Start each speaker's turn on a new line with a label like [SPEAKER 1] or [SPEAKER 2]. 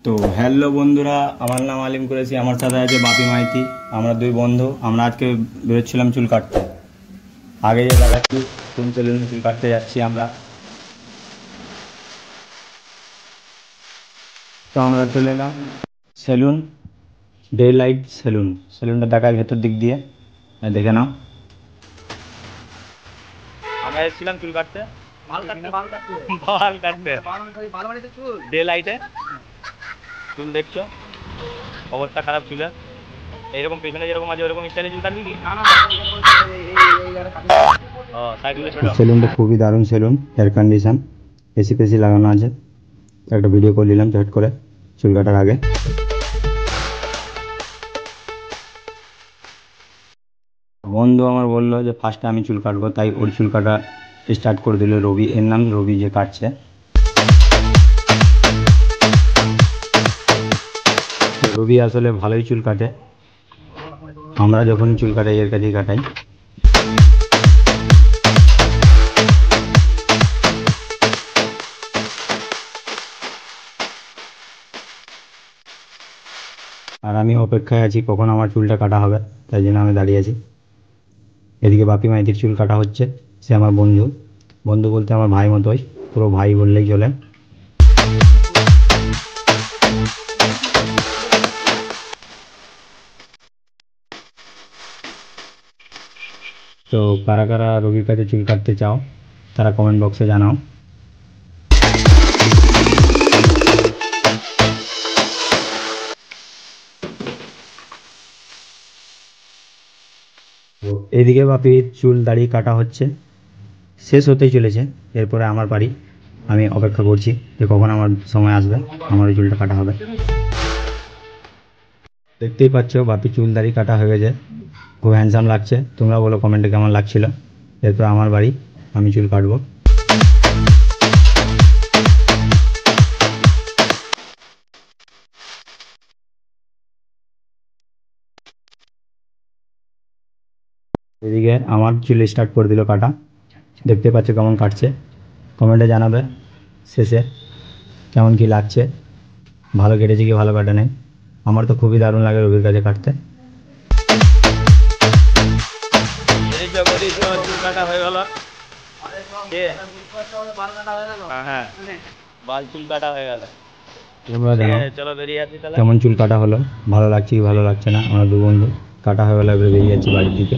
[SPEAKER 1] তো হ্যালো বন্ধুরা, আমার নাম আলিম কুরেশি, আমার সাথে আছে বাপি মাইতি। আমরা দুই বন্ধু। আমরা আজকে বেরোচ্ছিলাম চুল কাটতে। আগে যে দেখাচ্ছি কোন সেলুনে চুল কাটতে যাচ্ছি আমরা। তো আমরা চলে এলাম সেলুন, ডে লাইট সেলুন। সেলুনটা দেখায় ভেতর দিক দিয়ে, দেখে নাও। আমরা এসেছিলাম চুল কাটতে, ডে লাইটে। চুল দেখছো, অবস্থা খারাপ চুলে। এইরকম পেছনে যেরকম আছে ওরকম স্টাইলে চুল কাটবি কি? সেলুনটা খুবই দারুণ সেলুন, এয়ার কন্ডিশন, এসি পেসি লাগানো আছে। একটা ভিডিও করে নিলাম ঝট করে চুল কাটার আগে। বন্ধু আমার বললো যে ফার্স্টে আমি চুল কাটবো, তাই ওর চুল কাটা স্টার্ট করে দিল রবি। এর নাম রবি যে কাটছে। রবি আসলে ভালোই চুল কাটে। আমরা যখন চুল কাটাই এর কাছেই কাটাই। আর আমি অপেক্ষায় আছি কখন আমার চুলটা কাটা হবে, তাই জন্য আমি দাঁড়িয়ে আছি। এদিকে বাপি মাইতির চুল কাটা হচ্ছে। সে আমার বন্ধু, বন্ধু বলতে আমার ভাই মতোই, পুরো ভাই বললেই চলে। তো কারা কারা রবির কাছে চুল কাটতে চাও তারা কমেন্ট বক্সে জানাও। তো এদিকে বাপির চুল দাড়ি কাটা হচ্ছে, শেষ হতেই চলেছে। এরপরে আমার বাড়ি, আমি অপেক্ষা করছি যে কখন আমার সময় আসবে, আমার ওই চুলটা কাটা হবে। দেখতেই পাচ্ছ বাপির চুল দাড়ি কাটা হয়ে গেছে, খুব হ্যান্ডসাম লাগছে। তোমরা বলো কমেন্টে কেমন লাগছিল। এরপর আমার বাড়ি, আমি চুল কাটবো। এদিকে আমার চুল স্টার্ট করে দিল কাটা। দেখতে পাচ্ছ কেমন কাটছে, কমেন্টে জানাবে শেষে কেমন কি লাগছে, ভালো কেটেছে কি ভালো কাটে নেই। আমার তো খুবই দারুণ লাগে রবির কাছে কাটতে। চুল কাটা হয়ে গেল, হ্যাঁ বাল চুল কাটা হয়ে গেল। চলো বেরিয়ে যাচ্ছি তাহলে। কেমন চুল কাটা হলো, ভালো লাগছে কি ভালো লাগছে না। আমরা দু বন্ধু কাটা হয়ে গেলে বেরিয়ে যাচ্ছি বাড়ির দিকে।